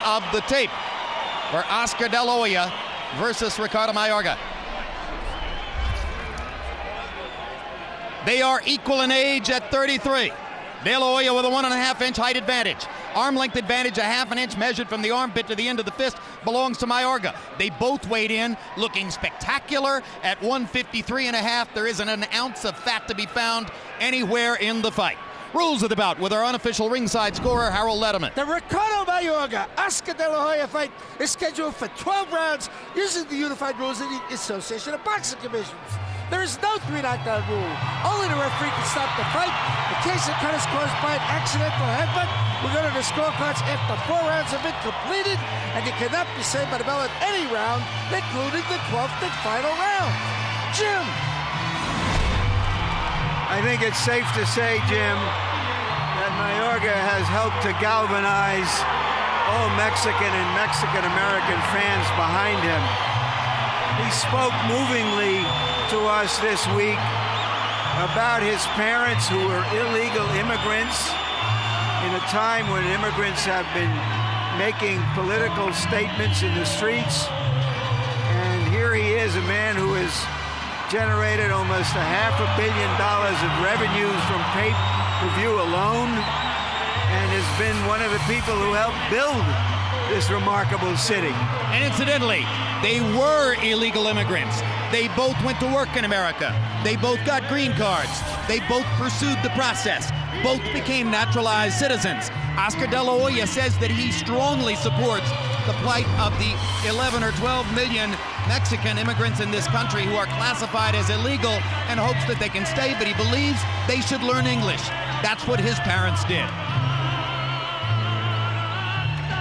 of the tape for Oscar De La Hoya versus Ricardo Mayorga. They are equal in age at 33. De La Hoya with a 1.5-inch height advantage. Arm length advantage, a 1/2 inch measured from the armpit to the end of the fist, belongs to Mayorga. They both weighed in looking spectacular at 153.5. There isn't an ounce of fat to be found anywhere in the fight. Rules of the bout with our unofficial ringside scorer, Harold Letterman. The Ricardo Mayorga Oscar De La Hoya fight is scheduled for 12 rounds using the unified rules of the Association of Boxing Commissions. There is no 3-knockdown rule. Only the referee can stop the fight. In case the cut is caused by an accidental headbutt, we're going to the scorecards after 4 rounds have been completed, and you cannot be saved by the bell at any round, including the 12th and final round. Jim. I think it's safe to say, Jim, that Mayorga has helped to galvanize all Mexican and Mexican-American fans behind him. He spoke movingly to us this week about his parents who were illegal immigrants in a time when immigrants have been making political statements in the streets. And here he is, a man who has generated almost $500 million of revenues from pay-per-view alone, and has been one of the people who helped build this remarkable city. And incidentally, they were illegal immigrants. They both went to work in America. They both got green cards. They both pursued the process. Both became naturalized citizens. Oscar De La Hoya says that he strongly supports the plight of the 11 or 12 million Mexican immigrants in this country who are classified as illegal, and hopes that they can stay, but he believes they should learn English. That's what his parents did.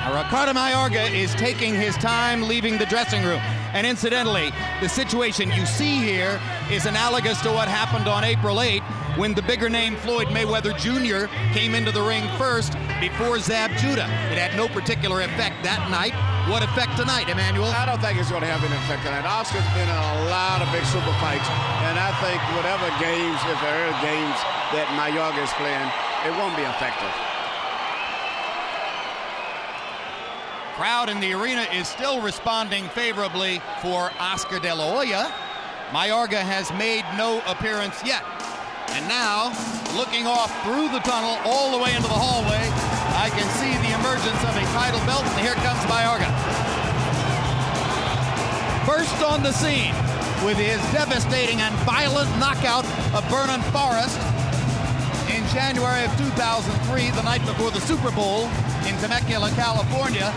Ricardo Mayorga is taking his time leaving the dressing room. And incidentally, the situation you see here is analogous to what happened on April 8 when the bigger name Floyd Mayweather Jr. came into the ring first before Zab Judah. It had no particular effect that night. What effect tonight, Emmanuel? I don't think it's going to have any effect tonight. Oscar's been in a lot of big super fights, and I think whatever games, if there are games that Mayorga is playing, it won't be effective. Crowd in the arena is still responding favorably for Oscar De La Hoya. Mayorga has made no appearance yet. And now, looking off through the tunnel all the way into the hallway, I can see the emergence of a title belt, and here comes Mayorga. First on the scene with his devastating and violent knockout of Vernon Forrest in January of 2003, the night before the Super Bowl in Temecula, California.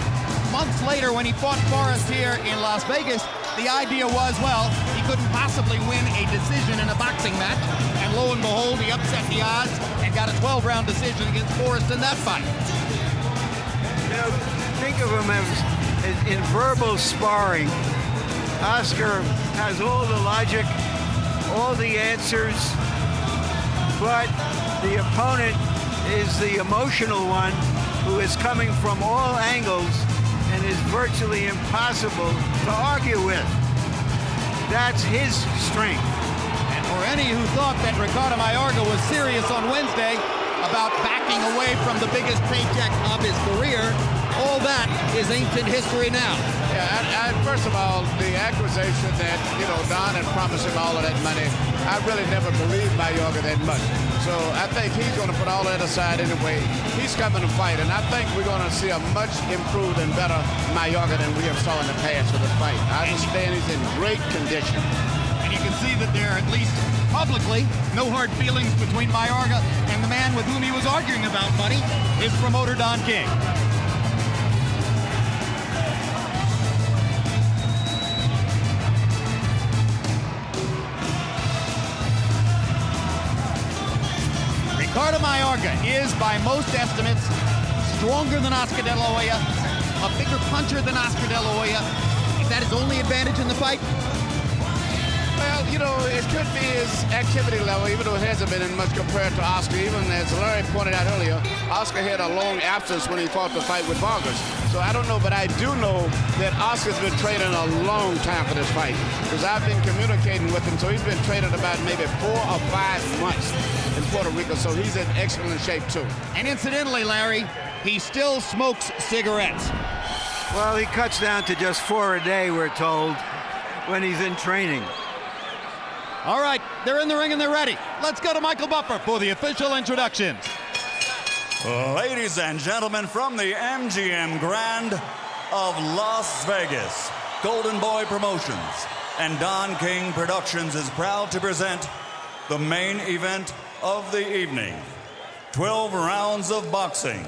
Months later, when he fought Forrest here in Las Vegas, the idea was, well, he couldn't possibly win a decision in a boxing match, and lo and behold, he upset the odds and got a 12-round decision against Forrest in that fight. You know, think of him as in verbal sparring. Oscar has all the logic, all the answers, but the opponent is the emotional one who is coming from all angles and is virtually impossible to argue with. That's his strength. And for any who thought that Ricardo Mayorga was serious on Wednesday about backing away from the biggest paycheck of his career, all that is ancient history now. Yeah, first of all, the accusation that, Don had promised him all of that money, I really never believed Mayorga that much. So I think he's going to put all that aside anyway. He's coming to fight, and I think we're going to see a much improved and better Mayorga than we have saw in the past for this fight. I understand he's in great condition. And you can see that there are, at least publicly, no hard feelings between Mayorga and the man with whom he was arguing about money, his promoter, Don King. Ricardo Mayorga is, by most estimates, stronger than Oscar De La Hoya, a bigger puncher than Oscar De La Hoya. Is that his only advantage in the fight? Well, it could be his activity level, even though it hasn't been in much compared to Oscar. Even as Larry pointed out earlier, Oscar had a long absence when he fought the fight with Vargas. So I don't know, but I do know that Oscar's been training a long time for this fight, because I've been communicating with him. So he's been training about maybe 4 or 5 months in Puerto Rico, so he's in excellent shape too. And incidentally, Larry, he still smokes cigarettes. Well, he cuts down to just 4 a day, we're told, when he's in training. All right, they're in the ring and they're ready. Let's go to Michael Buffer for the official introductions. Ladies and gentlemen, from the MGM Grand of Las Vegas, Golden Boy Promotions and Don King Productions is proud to present the main event of the evening. 12 rounds of boxing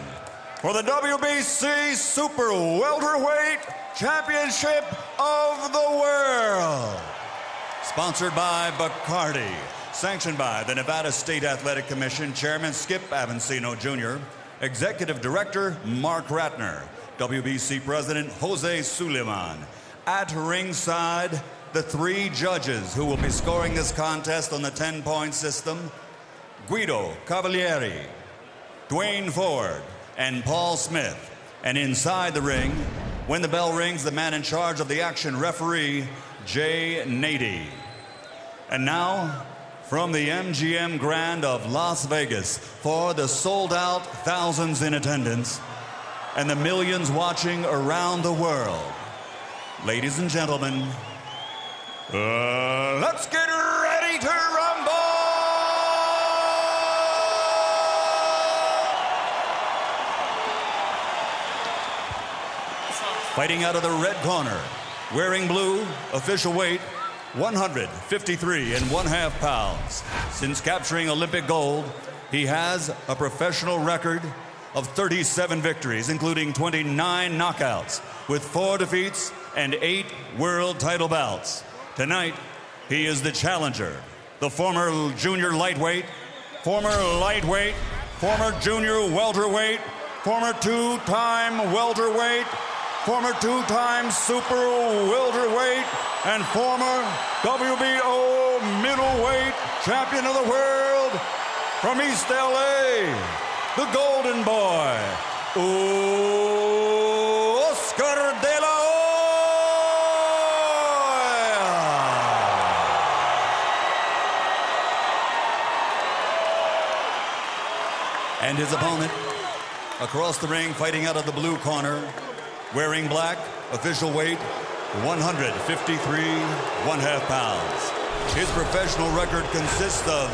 for the WBC Super Welterweight Championship of the World. Sponsored by Bacardi, sanctioned by the Nevada State Athletic Commission, Chairman Skip Avancino Jr., Executive Director Mark Ratner, WBC President Jose Suleiman. At ringside, the 3 judges who will be scoring this contest on the 10-point system: Guido Cavalieri, Dwayne Ford, and Paul Smith. And inside the ring, when the bell rings, the man in charge of the action, referee Jay Nady. And now, from the MGM Grand of Las Vegas, for the sold-out thousands in attendance and the millions watching around the world, ladies and gentlemen, let's get ready to rumble! Fighting out of the red corner, wearing blue, official weight, 153 1/2 pounds. Since capturing Olympic gold, he has a professional record of 37 victories, including 29 knockouts, with 4 defeats and 8 world title bouts. Tonight, he is the challenger, the former junior lightweight, former lightweight, former junior welterweight, former 2-time welterweight, former 2-time super welterweight, and former WBO middleweight champion of the world from East LA, the Golden Boy, Oscar de la Hoya. And his opponent, across the ring, fighting out of the blue corner, wearing black, official weight, 153 1/2 pounds. His professional record consists of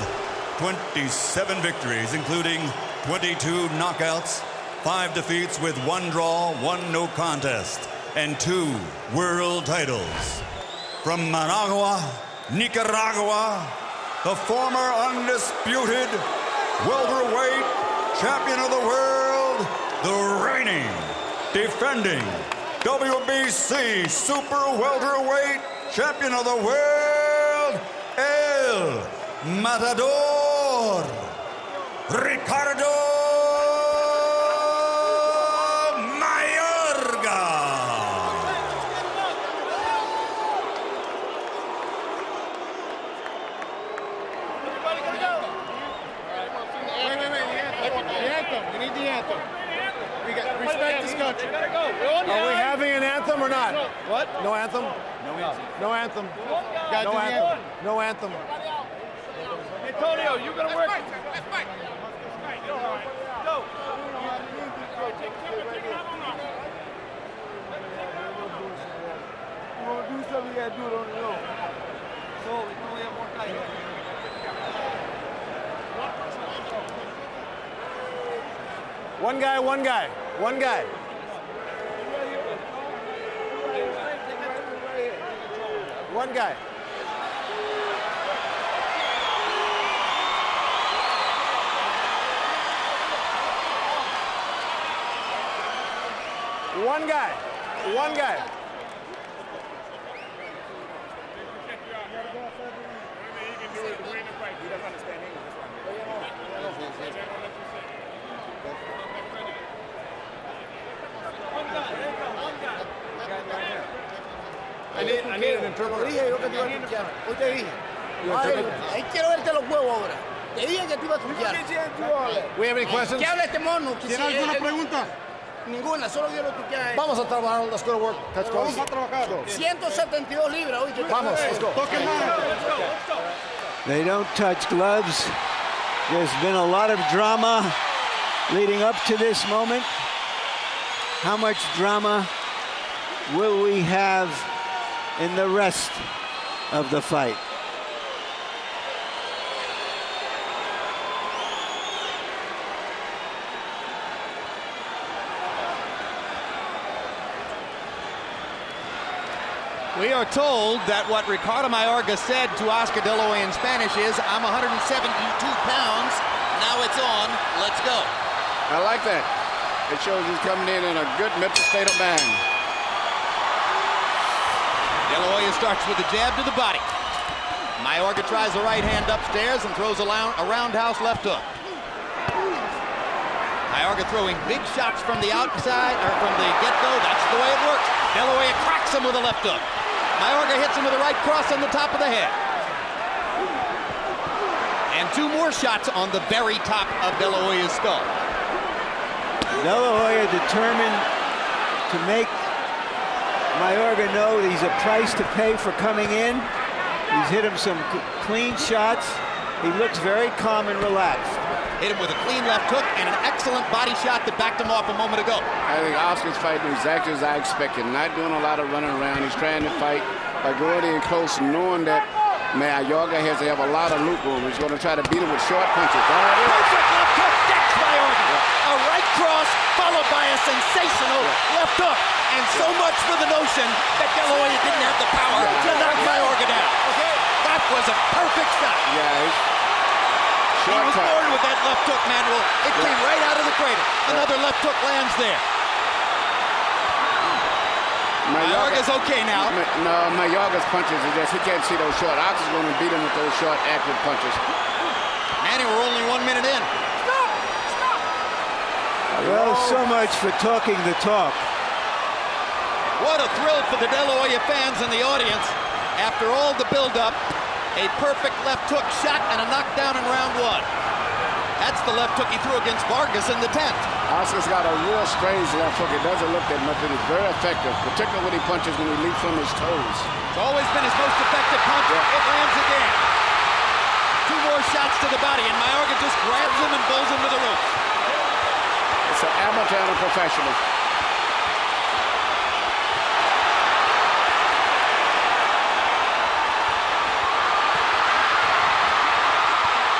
27 victories, including 22 knockouts, 5 defeats with 1 draw, 1 no contest, and 2 world titles. From Managua, Nicaragua, the former undisputed welterweight champion of the world, the reigning, defending WBC Super Welterweight Champion of the World, El Matador, Ricardo Mayorga. Everybody gonna go. Wait. The anthem. We need the anthem. We got respect this country. Are we having an anthem or not? What? No anthem? No anthem. No anthem. No anthem. Antonio, you're gonna work. Let's fight. Go. You wanna do something, you gotta do it on your own. So we only have more time. One guy. One guy. One guy. One guy. I need an interpreter. Hoy te dije. Ahí quiero verte los huevos ahora. Te dije que tú ibas a estudiar. We have any questions? ¿Qué habla este mono? ¿Tiene alguna pregunta? Ninguna, solo quiero tuquear. Vamos a trabajar. Let's go to work. Let's go. Vamos a trabajar. 172 libras. Oye, Vamos, let's go. They don't touch gloves. There's been a lot of drama leading up to this moment. How much drama will we have in the rest of the fight? We are told that what Ricardo Mayorga said to Oscar De La Hoya in Spanish is, I'm 172 pounds, now it's on, let's go. I like that. It shows he's coming in a good mental state of mind. De La Hoya starts with a jab to the body. Mayorga tries the right hand upstairs and throws a roundhouse left hook. Mayorga throwing big shots from the outside, or from the get-go. That's the way it works. De La Hoya cracks him with a left hook. Mayorga hits him with a right cross on the top of the head. And 2 more shots on the very top of De La Hoya's skull. De La Hoya determined to make Mayorga know that he's a price to pay for coming in. He's hit him some clean shots. He looks very calm and relaxed. Hit him with a clean left hook and an excellent body shot that backed him off a moment ago. I think Oscar's fighting exactly as I expected. Not doing a lot of running around. He's trying to fight by going in close, knowing that Mayorga has to have a lot of loop room. He's going to try to beat him with short punches. Perfect left hook, that's Mayorga. A right cross followed by a sensational left hook. And so much for the notion that De La Hoya didn't have the power to knock Mayorga down. That was a perfect shot. Yeah. He was born with that left hook, Manuel. It came right out of the cradle. Another left hook lands there. Mayorga's okay now. No, Mayorga's punches are just, he can't see those short. Oscar's going to beat him with those short, active punches. Manny, we're only 1 minute in. Stop! Well, so much for talking the talk. What a thrill for the De La Hoya fans in the audience. After all the build-up, a perfect left hook shot and a knockdown in round 1. That's the left hook he threw against Vargas in the 10th. Oscar's got a real strange left hook. It doesn't look that much, but it's very effective, particularly when he punches when he leaps from his toes. It's always been his most effective punch. It lands again. 2 more shots to the body, and Mayorga just grabs him and pulls him to the ropes. It's an amateur and a professional.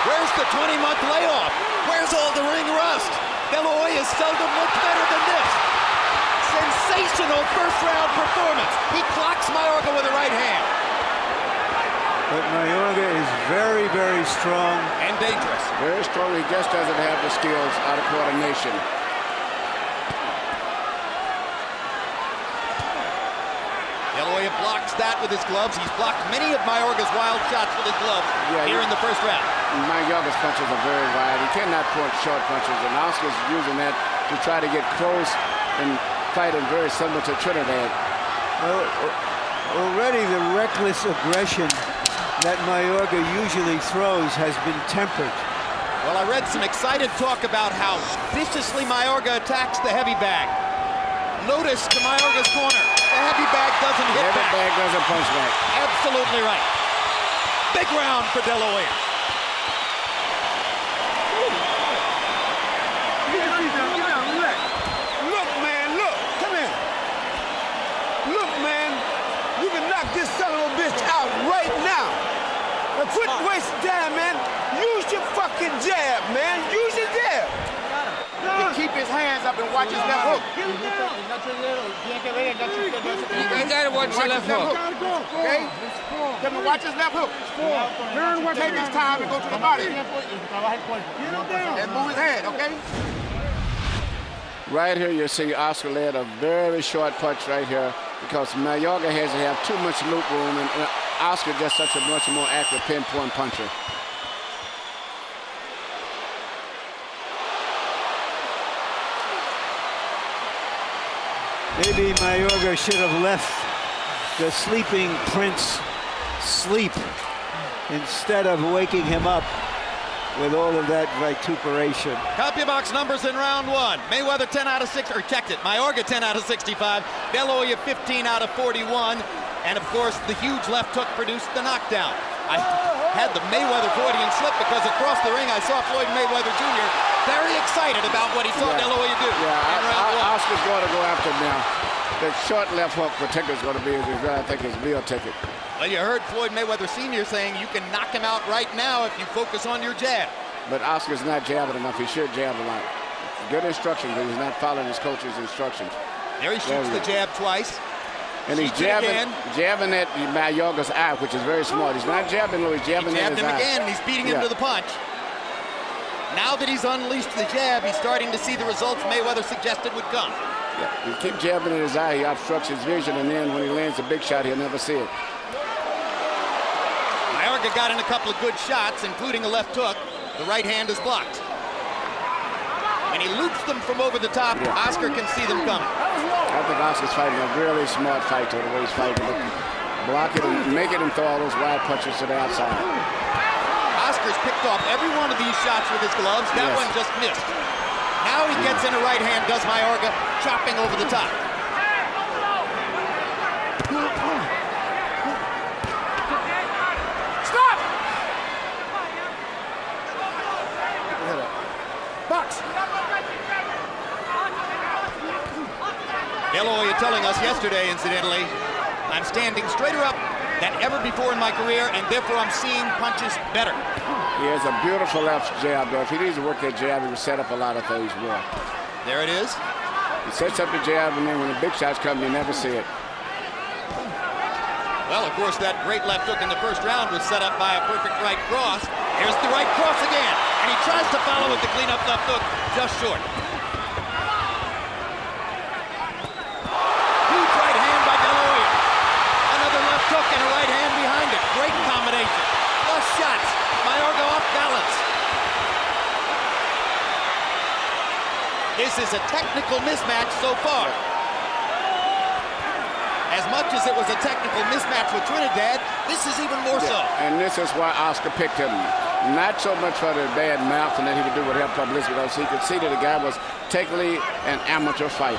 Where's the 20-month layoff? Where's all the ring rust? De La Hoya seldom looked better than this. Sensational first-round performance. He clocks Mayorga with a right hand. But Mayorga is very, very strong. And dangerous. Very strong. He just doesn't have the skills out of coordination. De La Hoya blocks that with his gloves. He's blocked many of Mayorga's wild shots with his gloves here in the first round. Mayorga's punches are very wide. He cannot punch short punches, and Oscar's using that to try to get close and fighting very similar to Trinidad. Well, already the reckless aggression that Mayorga usually throws has been tempered. Well, I read some excited talk about how viciously Mayorga attacks the heavy bag. Notice to Mayorga's corner. The heavy bag doesn't hit back. The heavy bag doesn't punch back. Absolutely right. Big round for De La Hoya. Look, man, look. Come here. Look, man. You can knock this son of a bitch out right now. Now quit wasting time, man. Use your fucking jab, man. Use your jab. Keep his hands up and watch his left hook. Get him down. You gotta watch your left hook. Okay? Tell him to watch his left hook. Take his time and go to the body. And move his head, okay? Right here, you see Oscar led a very short punch right here because Mayorga has to have too much loop room, and Oscar just such a much more accurate pinpoint puncher. Maybe Mayorga should have left the sleeping prince sleep instead of waking him up with all of that vituperation. CompuBox numbers in round 1. Mayweather 10 out of 6, or checked it. Mayorga 10 out of 65. De La Hoya 15 out of 41. And of course, the huge left hook produced the knockdown. I had the Mayweather Freudian slip because across the ring I saw Floyd Mayweather Jr. very excited about what he saw De La Hoya do in round 1. Oscar's going to go after him now. the short left hook particularly is going to be, I think, his meal ticket. Well, you heard Floyd Mayweather Sr. saying you can knock him out right now if you focus on your jab. But Oscar's not jabbing enough. He should jab a lot. Good instructions, but he's not following his coach's instructions. There he shoots the jab twice. And he's jabbing at Mayorga's eye, which is very smart. He's not jabbing low, he's jabbing at his eye. He jabbed him again, and he's beating him to the punch. Now that he's unleashed the jab, he's starting to see the results Mayweather suggested would come. Yeah, you keep jabbing at his eye, he obstructs his vision, and then when he lands a big shot, he'll never see it. Mayorga got in a couple of good shots, including a left hook. The right hand is blocked. When he loops them from over the top, Oscar can see them coming. I think Oscar's fighting a really smart fight, the way he's fighting. Block it and make it and throw all those wide punches to the outside. Oscar's picked off every one of these shots with his gloves. That one just missed. Now he gets in a right hand, does Mayorga, chopping over the top. Stop! Box. De La Hoya telling us yesterday, incidentally, I'm standing straighter up than ever before in my career, and therefore I'm seeing punches better. He has a beautiful left jab, though. If he needs to work that jab, he would set up a lot of things more. There it is. He sets up the jab, and then when the big shots come, you never see it. Well, of course, that great left hook in the first round was set up by a perfect right cross. Here's the right cross again, and he tries to follow with the cleanup left hook, just short. Huge right hand by De La Hoya. Another left hook and a right hand behind it. Great combination. Flush shots. Mayorga off balance. This is a technical mismatch so far. As much as it was a technical mismatch with Trinidad, this is even more so. And this is why Oscar picked him. Not so much for the bad mouth and that he would do what helped publicity, because he could see that the guy was technically an amateur fighter.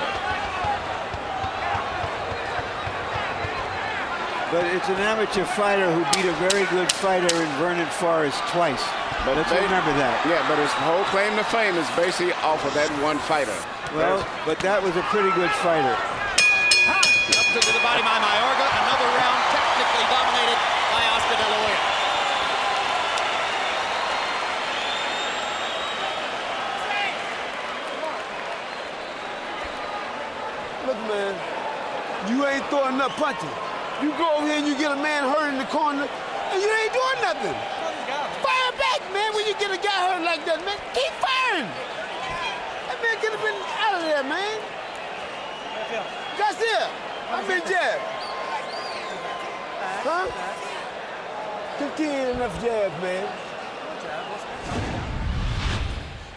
But it's an amateur fighter who beat a very good fighter in Vernon Forrest twice. But let's remember that. Yeah, but his whole claim to fame is basically off of that one fighter. Well, but that was a pretty good fighter. Up to the body by Mayorga. Another round technically dominated by Oscar De La Hoya. Look, man, you ain't throwing enough punches. You go over here and you get a man hurt in the corner, and you ain't doing nothing. Fire back, man, when you get a guy hurt like that, man. Keep firing. That man could have been out of there, man. That's it. I've been jabbed. Huh? 15 ain't enough jabs, man.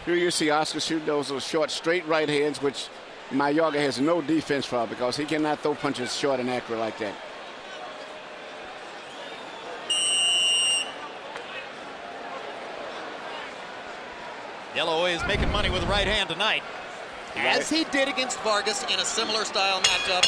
Here you see Oscar shoot those short, straight right hands, which Mayorga has no defense for because he cannot throw punches short and accurate like that. De La Hoya is making money with the right hand tonight, as he did against Vargas in a similar style matchup.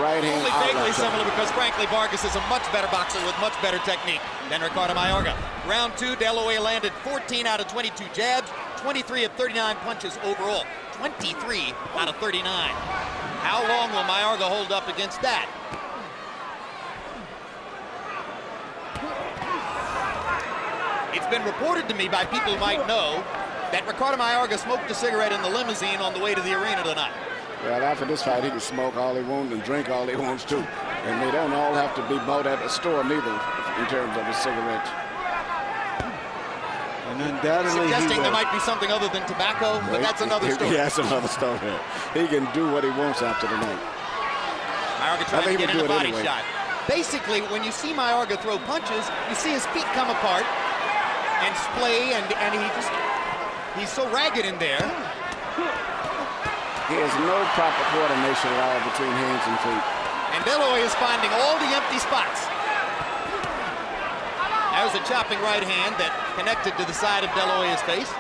Right hand. Only vaguely similar because, frankly, Vargas is a much better boxer with much better technique than Ricardo Mayorga. Round two, De La Hoya landed 14 out of 22 jabs, 23 of 39 punches overall, 23 out of 39. How long will Mayorga hold up against that? It's been reported to me by people who might know that Ricardo Mayorga smoked a cigarette in the limousine on the way to the arena tonight. Well, after this fight, he can smoke all he wants and drink all he wants too. And they don't all have to be bought at a store neither in terms of the cigarettes. And undoubtedly suggesting there might be something other than tobacco, but that's another story. Yeah, that's another story. He can do what he wants after the night. Mayorga trying to get in a body shot. Basically, when you see Mayorga throw punches, you see his feet come apart and splay, and he's so ragged in there. He has no proper coordination at all between hands and feet. And De La Hoya is finding all the empty spots. There's a chopping right hand that connected to the side of De La Hoya's face.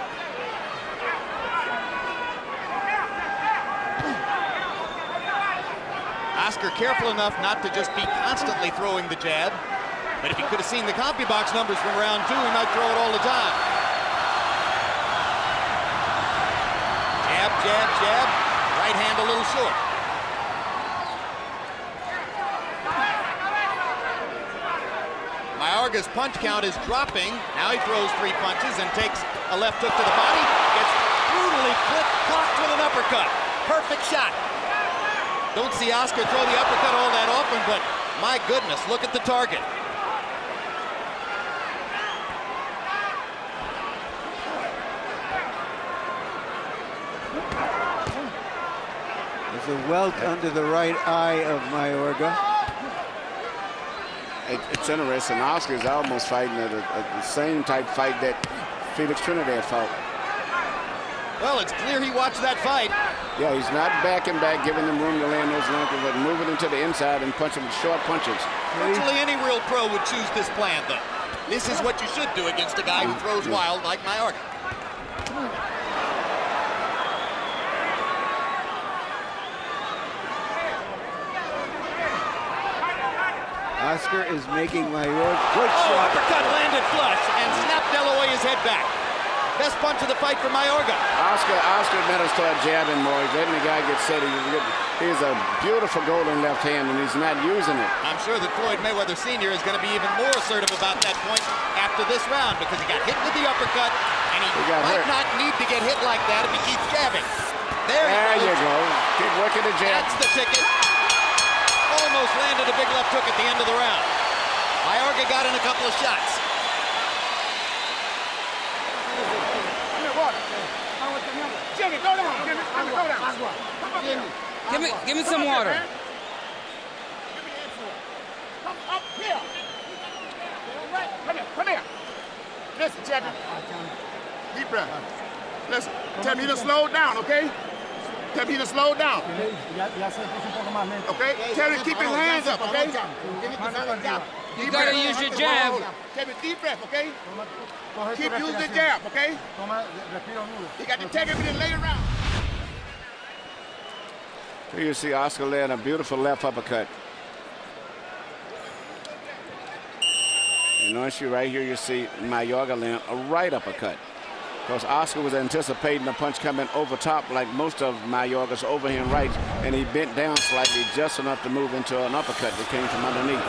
Oscar careful enough not to just be constantly throwing the jab, but if he could have seen the CompuBox numbers from round two, he might throw it all the time. Jab, jab, jab. Right hand a little short. Mayorga's punch count is dropping. Now he throws 3 punches and takes a left hook to the body. Gets brutally clocked with an uppercut. Perfect shot. Don't see Oscar throw the uppercut all that often, but my goodness, look at the target. There's a welt under the right eye of Mayorga. It's interesting. Oscar's almost fighting the same type fight that Felix Trinidad fought. Well, it's clear he watched that fight. Yeah, he's not backing back, giving him room to land those lunges, but moving into the inside and punching with short punches. Virtually any real pro would choose this plan, though. This is what you should do against a guy who throws wild like Mayorga. Oscar is making Mayorga. Good shot. Uppercut landed flush and snapped De La Hoya's head back. Best punch of the fight for Mayorga. Oscar better start jabbing more. He's letting the guy get set. He's a beautiful golden left hand, and he's not using it. I'm sure that Floyd Mayweather Sr. is going to be even more assertive about that point after this round because he got hit with the uppercut, and he might not need to get hit like that if he keeps jabbing. There you go. Keep working the jab. That's the ticket. Almost landed a big left hook at the end of the round. Mayorga got in a couple of shots. Jimmy, go down. Jimmy, go down. Give me some water. Come up here. Come here. Listen, Jimmy. Deep breath. Listen, tell me to slow down, okay? Tell me to slow down. Okay? Tell him to keep his hands up, okay? You gotta use your jab. Take a deep breath, okay? Keep using the jab, okay? You got to take him and lay around. Here you see Oscar land a beautiful left uppercut. And once you right here, you see Mayorga land a right uppercut. Because Oscar was anticipating a punch coming over top like most of Mayorga's overhand rights, and he bent down slightly just enough to move into an uppercut that came from underneath.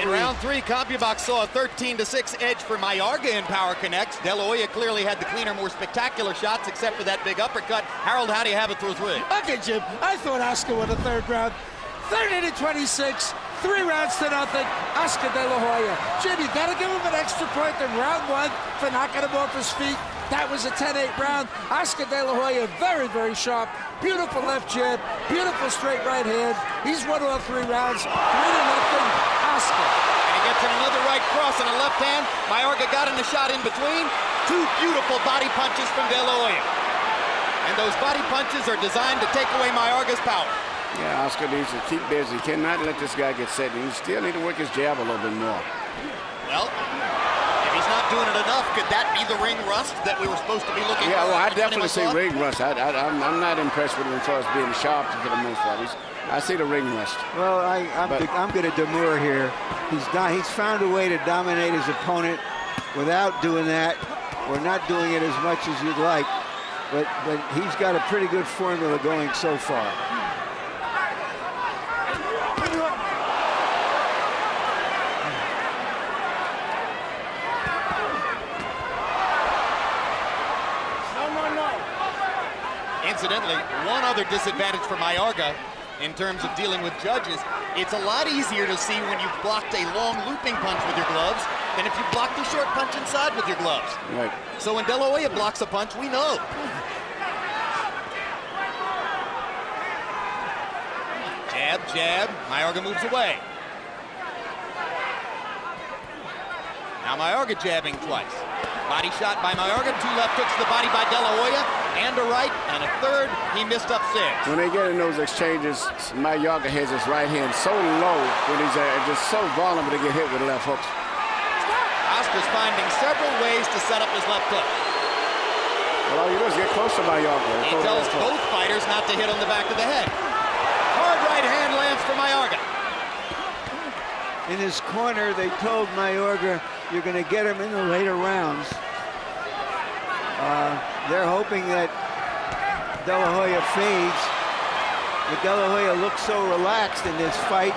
In round 3, CompuBox saw a 13-6 edge for Mayorga in power connects. De La Hoya clearly had the cleaner, more spectacular shots, except for that big uppercut. Harold, how do you have it through 3? Okay, Jim, I thought Oscar won the 3rd round. 30-26, 3 rounds to nothing. Oscar De La Hoya. Jim, you got to give him an extra point in round 1 for knocking him off his feet. That was a 10-8 round. Oscar De La Hoya, very, very sharp. Beautiful left jab, beautiful straight right hand. He's won all 3 rounds, 3-0, Oscar. And he gets in another right cross and a left hand. Mayorga got in the shot in between. 2 beautiful body punches from De La Hoya. And those body punches are designed to take away Mayorga's power. Yeah, Oscar needs to keep busy. He cannot let this guy get set. He still need to work his jab a little bit more. Well, if he's not doing it enough, could that be the ring rust that we were supposed to be looking for? Yeah, well, I definitely see ring rust. I'm not impressed with him as far as being sharp for the most part. I see the ring rust. Well, I'm going to demur here. He's found a way to dominate his opponent without doing that, or not doing it as much as you'd like. But he's got a pretty good formula going so far. Incidentally, one other disadvantage for Mayorga in terms of dealing with judges, it's a lot easier to see when you've blocked a long looping punch with your gloves than if you blocked a short punch inside with your gloves. Right. So when De La Hoya blocks a punch, we know. Jab, jab, Mayorga moves away. Now Mayorga jabbing twice. Body shot by Mayorga, 2 left hooks to the body by De La Hoya, and a right, and a 3rd. He missed up 6. When they get in those exchanges, Mayorga has his right hand so low when he's just so vulnerable to get hit with left hooks. Oscar's finding several ways to set up his left hook. Well, all you do is get close to Mayorga. He tells both fighters not to hit on the back of the head. Hard right hand lands for Mayorga. In his corner, they told Mayorga, you're going to get him in the later rounds. They're hoping that De La Hoya fades. But De La Hoya looks so relaxed in this fight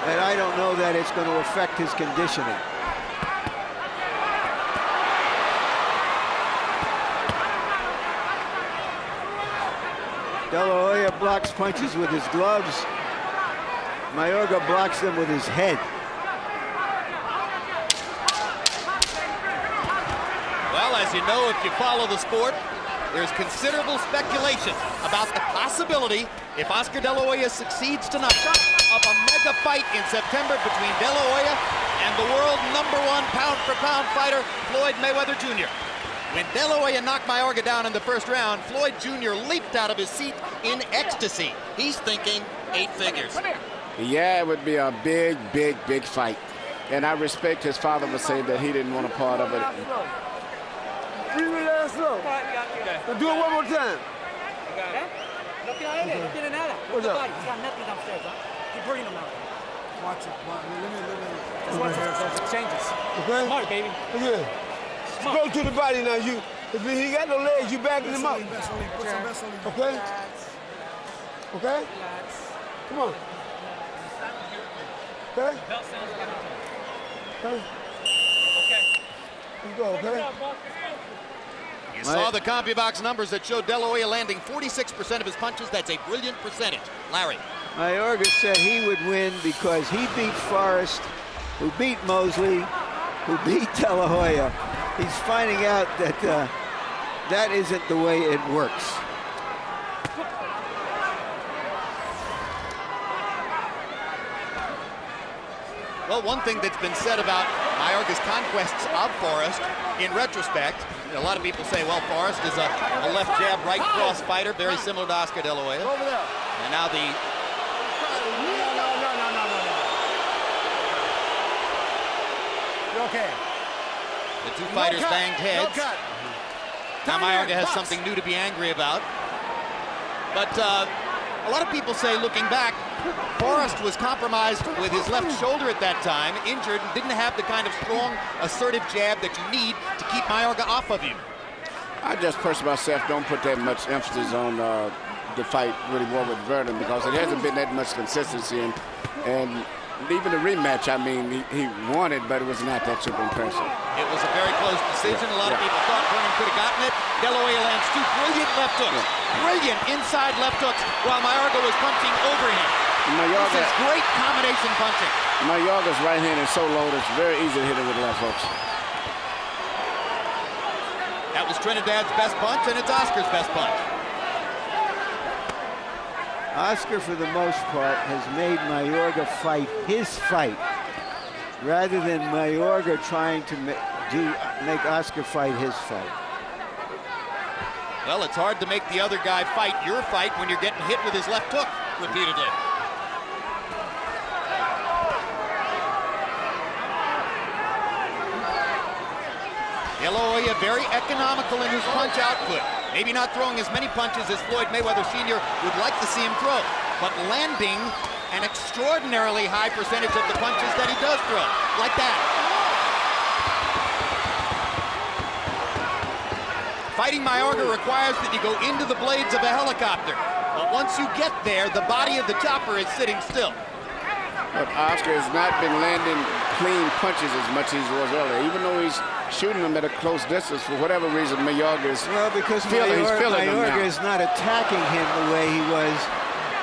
that I don't know that it's going to affect his conditioning. De La Hoya blocks punches with his gloves. Mayorga blocks them with his head. Well, as you know, if you follow the sport, there's considerable speculation about the possibility, if Oscar De La Hoya succeeds tonight, of a mega fight in September between De La Hoya and the world #1 pound-for-pound fighter, Floyd Mayweather Jr. When De La Hoya knocked Mayorga down in the first round, Floyd Jr. leaped out of his seat in ecstasy. He's thinking 8 figures. Yeah, it would be a big, big, big fight. And I respect his father for saying that he didn't want a part of it. Breathe it down slow. Now do it one more time. What's up? He's got nothing downstairs, huh? Keep bringing him out. Watch it. Just watch it. Changes. Okay? Smart, baby. Okay. Go to the body now. If he got no legs, you backing him up. Okay? Okay? Come on. Okay? Okay? You go, okay? You saw the CompuBox numbers that showed De La Hoya landing 46% of his punches. That's a brilliant percentage. Larry. Mayorga said he would win because he beat Forrest, who beat Mosley, who beat De La Hoya. He's finding out that that isn't the way it works. Well, one thing that's been said about Mayorga's conquests of Forrest, in retrospect, a lot of people say, well, Forrest is a left jab, right cross fighter, very similar to Oscar De La Hoya. Over there. And now the... No. You okay? The two fighters banged heads. Now Mayorga has something new to be angry about. But a lot of people say, looking back, Forrest was compromised with his left shoulder at that time, injured, and didn't have the kind of strong, assertive jab that you need to keep Mayorga off of you. I just personally myself don't put that much emphasis on the fight really more with Verdun because it hasn't been that much consistency. And even the rematch, I mean, he won it, but it was not that super impressive. It was a very close decision. A lot of people thought Vernon could have gotten it. De La Hoya lands 2 brilliant left hooks. Brilliant inside left hooks while Mayorga was punching over him. This is great combination punching. Mayorga's right hand is so low that it's very easy to hit it with left hooks. That was Trinidad's best punch, and it's Oscar's best punch. Oscar, for the most part, has made Mayorga fight his fight rather than Mayorga trying to make Oscar fight his fight. Well, it's hard to make the other guy fight your fight when you're getting hit with his left hook repeatedly. De La Hoya very economical in his punch output. Maybe not throwing as many punches as Floyd Mayweather Sr. would like to see him throw, but landing an extraordinarily high percentage of the punches that he does throw, like that. Fighting Mayorga requires that you go into the blades of a helicopter, but once you get there, the body of the chopper is sitting still. But Oscar has not been landing clean punches as much as he was earlier, even though he's shooting them at a close distance. For whatever reason, Mayorga is because Mayorga is not attacking him the way he was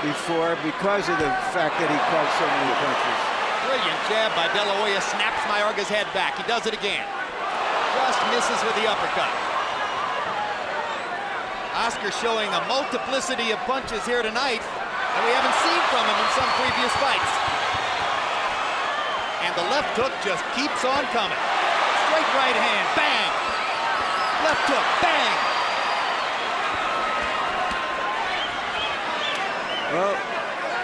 before because of the fact that he caught so many punches. Brilliant jab by De La Hoya, snaps Mayorga's head back. He does it again. Just misses with the uppercut. Oscar showing a multiplicity of punches here tonight that we haven't seen from him in some previous fights. And the left hook just keeps on coming. Straight right hand, bang! Left hook, bang! Well,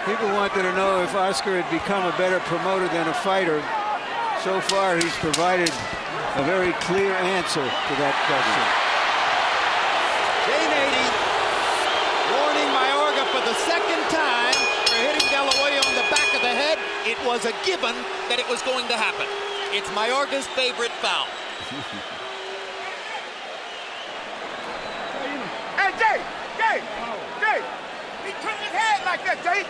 people wanted to know if Oscar had become a better promoter than a fighter. So far, he's provided a very clear answer to that question. Jane 80 warning Mayorga for the second time for hitting De La Hoya on the back of the head. It was a given that it was going to happen. It's Mayorga's favorite foul. Hey, Jay! He turned his head like that, Jay!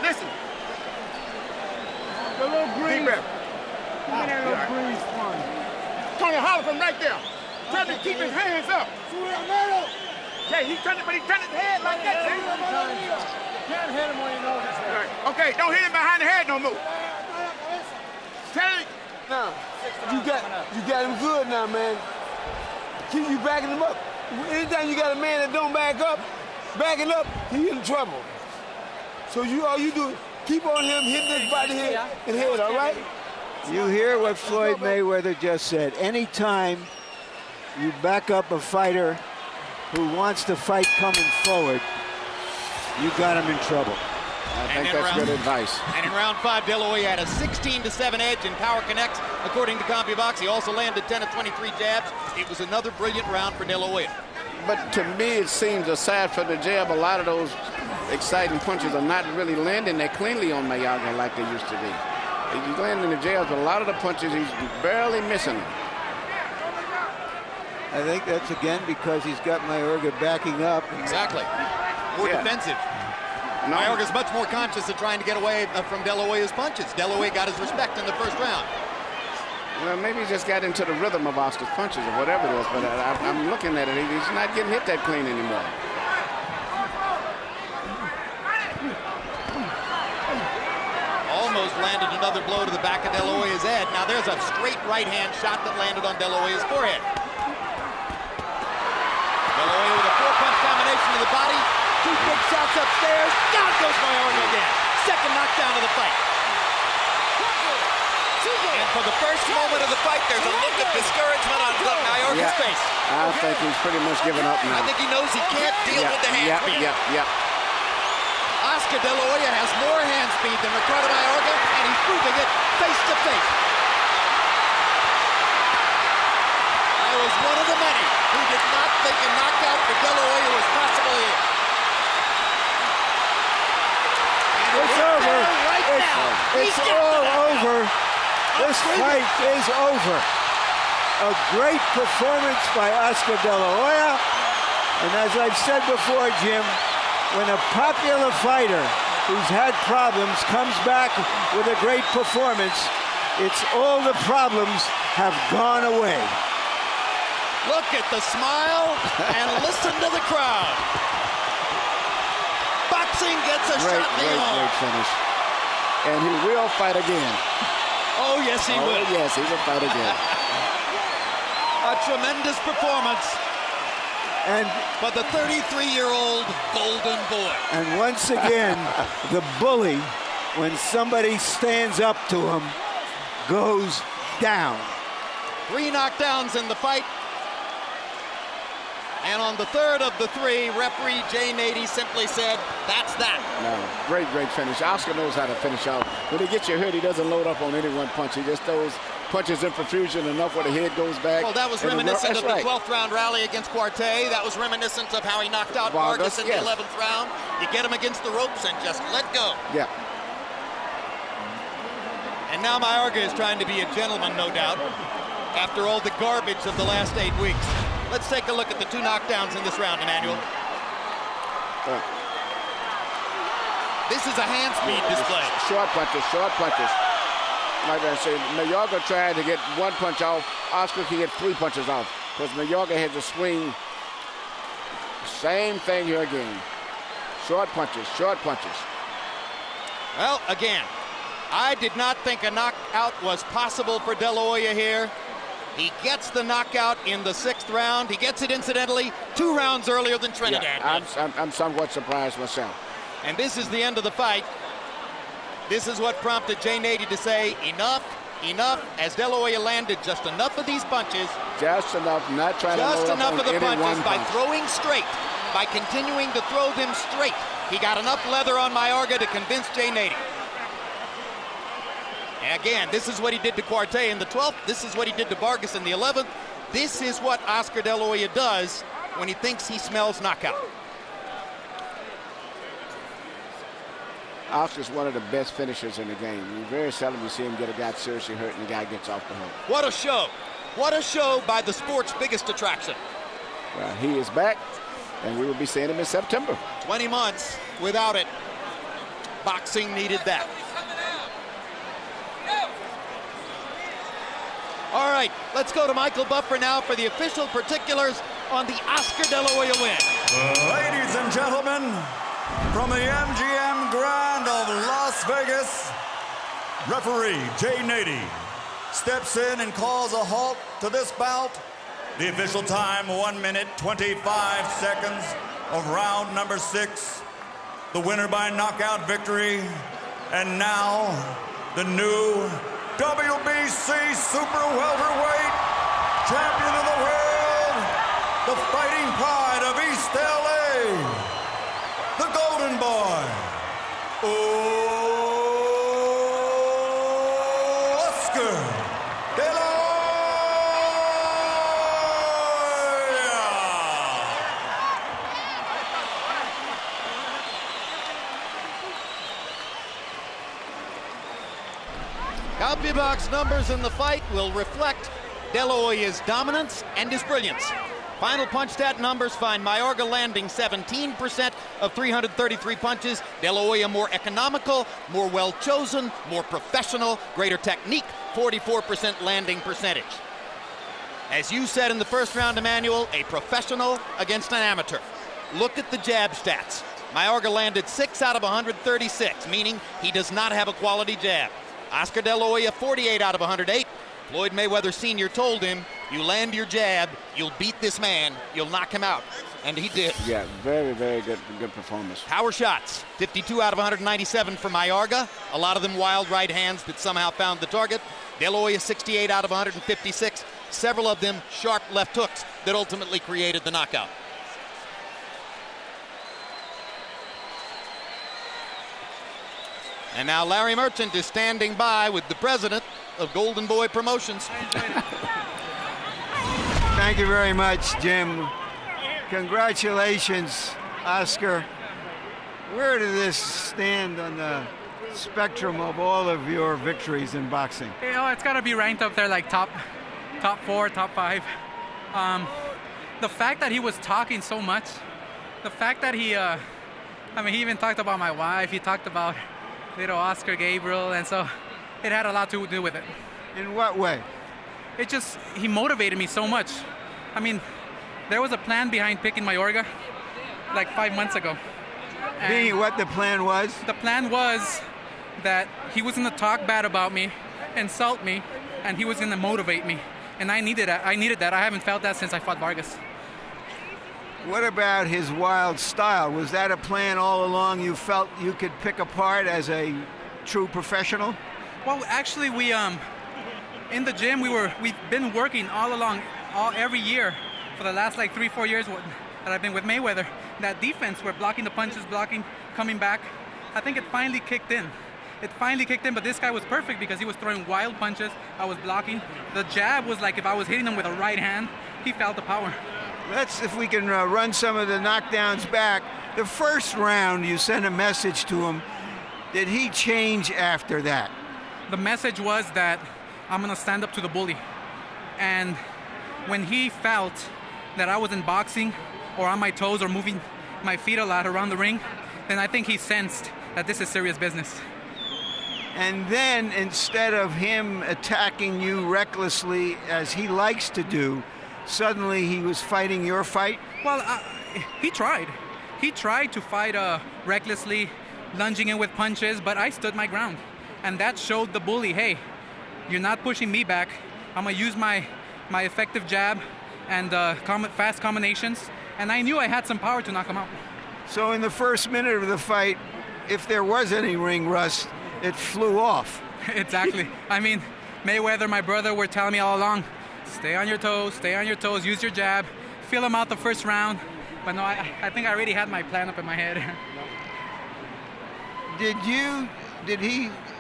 Listen. The little green. Deep breath. Give me that little green one. Tony, holler from right there. Tell him to keep his hands up. Jay, he turned it, but he turned his head like that. See? You can't hit him when you know this. Right. Okay, don't hit him behind the head no more. Tell him. Now, you got him good now, man. Keep you backing him up. Anytime you got a man that don't backing up, he in trouble. So all you do, keep on him, hitting his body head and head, all right? You hear what Floyd Mayweather just said. Anytime you back up a fighter who wants to fight coming forward, you got him in trouble. I think that's good advice. And in round 5, De La Hoya had a 16-7 edge in power connects, according to CompuBox. He also landed 10 of 23 jabs. It was another brilliant round for De La Hoya. But to me, it seems, aside from the jab, a lot of those exciting punches are not really landing that cleanly on Mayorga like they used to be. He's landing the jabs, but a lot of the punches, he's barely missing them. I think that's, again, because he's got Mayorga backing up. Exactly. More defensive. No. Mayorga's much more conscious of trying to get away from De La Hoya's punches. De La Hoya got his respect in the first round. Well, maybe he just got into the rhythm of Oscar's punches or whatever it is, but I'm looking at it. He's not getting hit that clean anymore. Almost landed another blow to the back of De La Hoya's head. Now there's a straight right-hand shot that landed on De La Hoya's forehead. De La Hoya with a 4-punch combination to the body. 2 big shots upstairs. Down goes Mayorga again. Second knockdown of the fight. And for the first moment of the fight, there's a look of discouragement on Mayorga's face. I think he's pretty much given up now. I think he knows he can't deal with the hand speed. Oscar De La Hoya has more hand speed than Ricardo Mayorga, and he's proving it face to face. I was one of the many who did not think a knockout for De La Hoya was possible here. And it's over. Right now. It's all over. This fight is over. A great performance by Oscar De La Hoya. And as I've said before, Jim, when a popular fighter who's had problems comes back with a great performance, it's all the problems have gone away. Look at the smile and listen to the crowd. Boxing gets a shot in the arm. Great finish. And he will fight again. Oh, yes, he will. Oh, yes, he will fight again. A tremendous performance. And for the 33-year-old golden boy. And once again, the bully, when somebody stands up to him, goes down. 3 knockdowns in the fight. And on the third of the 3, referee Jay Nady simply said, that's that. No, great finish. Oscar knows how to finish out. When he gets you hurt, he doesn't load up on any one punch. He just throws punches in profusion enough where the head goes back. Well, that was reminiscent of the 12th round rally against Quartey. That was reminiscent of how he knocked out Vargas in the 11th round. You get him against the ropes and just let go. Yeah. And now Mayorga is trying to be a gentleman, no doubt, after all the garbage of the last 8 weeks. Let's take a look at the 2 knockdowns in this round, Emmanuel. This is a hand speed display. Short punches. Like I said, Mayorga tried to get 1 punch off. Oscar can get 3 punches off because Mayorga has a swing. Same thing here again. Short punches. Well, again, I did not think a knockout was possible for De La Hoya here. He gets the knockout in the 6th round. He gets it, incidentally, 2 rounds earlier than Trinidad. Yeah, I'm somewhat surprised myself. And this is the end of the fight. This is what prompted Jay Nady to say, enough, as De La Hoya landed just enough of these punches. Just enough, not trying to load up on any one punch. Just enough of the punches by throwing straight, by continuing to throw them straight. He got enough leather on Mayorga to convince Jay Nady. Again, this is what he did to Quartey in the 12th. This is what he did to Vargas in the 11th. This is what Oscar De La Hoya does when he thinks he smells knockout. Oscar's one of the best finishers in the game. You very seldom you see him get a guy seriously hurt and the guy gets off the hook. What a show. What a show by the sport's biggest attraction. Well, he is back, and we will be seeing him in September. 20 months without it. Boxing needed that. All right, let's go to Michael Buffer now for the official particulars on the Oscar De La Hoya win. Ladies and gentlemen, from the MGM Grand of Las Vegas, referee Jay Nady steps in and calls a halt to this bout. The official time, 1 minute, 25 seconds of round number 6. The winner by knockout victory. And now, the new WBC Super Welterweight Champion of the World, the Fighting Pride of East LA, the Golden Boy, Oscar De La Hoya. CompuBox numbers in the fight will reflect De La Hoya's dominance and his brilliance. Final punch stat numbers find Mayorga landing 17% of 333 punches. De La Hoya more economical, more well-chosen, more professional, greater technique, 44% landing percentage. As you said in the first round, Emmanuel, a professional against an amateur. Look at the jab stats. Mayorga landed 6 out of 136, meaning he does not have a quality jab. Oscar De La Hoya, 48 out of 108. Floyd Mayweather Sr. told him, you land your jab, you'll beat this man, you'll knock him out. And he did. Yeah, very, very good performance. Power shots, 52 out of 197 for Mayorga. A lot of them wild right hands that somehow found the target. De La Hoya, 68 out of 156. Several of them sharp left hooks that ultimately created the knockout. And now Larry Merchant is standing by with the president of Golden Boy Promotions. Thank you very much, Jim. Congratulations, Oscar. Where does this stand on the spectrum of all of your victories in boxing? You know, it's got to be ranked up there like top 4, top 5. The fact that he was talking so much, the fact that he even talked about my wife, he talked about little Oscar Gabriel, and so it had a lot to do with it. In what way? He motivated me so much. I mean, there was a plan behind picking Mayorga like 5 months ago. What the plan was? The plan was that he was going to talk bad about me, insult me, and he was going to motivate me. And I needed that. I haven't felt that since I fought Vargas. What about his wild style? Was that a plan all along you felt you could pick apart as a true professional? Well, actually, we in the gym we've been working all along, every year for the last like 3-4 years that I've been with Mayweather. That defense, we're blocking the punches, coming back. I think it finally kicked in. But this guy was perfect because he was throwing wild punches. I was blocking. The jab was like if I was hitting him with a right hand, he felt the power. Let's, if we can run some of the knockdowns back. The first round, you sent a message to him. Did he change after that? The message was that I'm going to stand up to the bully. And when he felt that I was in boxing or on my toes or moving my feet a lot around the ring, then I think he sensed that this is serious business. And then instead of him attacking you recklessly as he likes to do, suddenly he was fighting your fight? Well, he tried. He tried to fight recklessly, lunging in with punches, but I stood my ground. And that showed the bully, hey, you're not pushing me back. I'm going to use my effective jab and fast combinations. And I knew I had some power to knock him out. So in the first minute of the fight, if there was any ring rust, it flew off. Exactly. I mean, Mayweather, my brother, were telling me all along, stay on your toes, use your jab, feel him out the first round. But no, I think I already had my plan up in my head.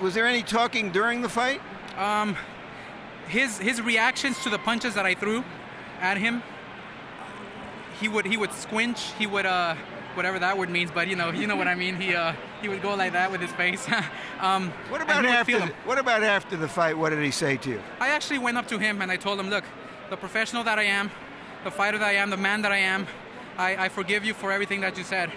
Was there any talking during the fight? His reactions to the punches that I threw at him, he would squinch, he would whatever that word means, but you know what I mean. He would go like that with his face. What about after the fight? What did he say to you? I actually went up to him and I told him, look, the professional that I am, the fighter that I am, the man that I am, I forgive you for everything that you said,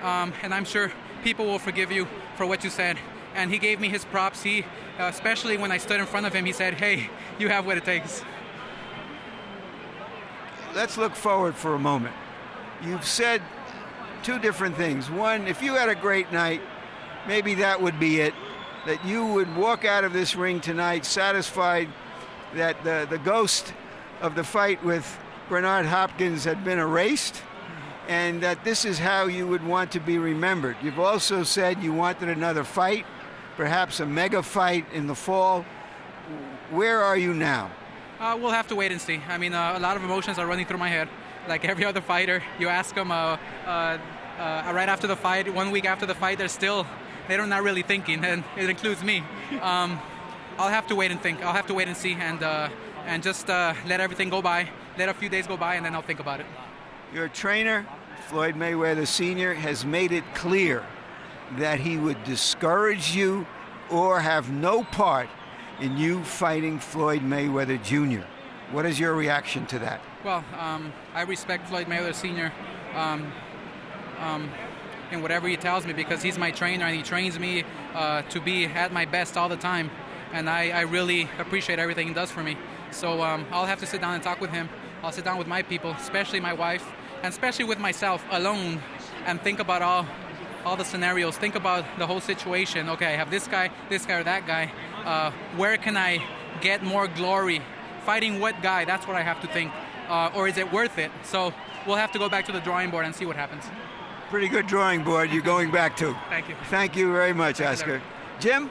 and I'm sure people will forgive you for what you said. and he gave me his props. He, especially when I stood in front of him, he said, "Hey, you have what it takes." Let's look forward for a moment. You've said two different things. One, if you had a great night, maybe that would be it, that you would walk out of this ring tonight satisfied that the ghost of the fight with Bernard Hopkins had been erased, and that this is how you would want to be remembered. You've also said you wanted another fight, perhaps a mega fight in the fall. Where are you now? We'll have to wait and see. I mean, a lot of emotions are running through my head. Like every other fighter, you ask them right after the fight, 1 week after the fight, they're not really thinking, and it includes me. I'll have to wait and think. I'll have to wait and see, and just let everything go by. Let a few days go by, and then I'll think about it. Your trainer, Floyd Mayweather Sr., has made it clear that he would discourage you or have no part in you fighting Floyd Mayweather Jr. What is your reaction to that? Well, I respect Floyd Mayweather Sr. In whatever he tells me, because he's my trainer and he trains me to be at my best all the time. And I really appreciate everything he does for me. So I'll have to sit down and talk with him. I'll sit down with my people, especially my wife, and especially with myself alone, and think about all the scenarios. Think about the whole situation. Okay, I have this guy, or that guy. Where can I get more glory? Fighting what guy? That's what I have to think. Or is it worth it? So we'll have to go back to the drawing board and see what happens. Pretty good drawing board you're going back to. Thank you. Thank you very much, Oscar. Jim?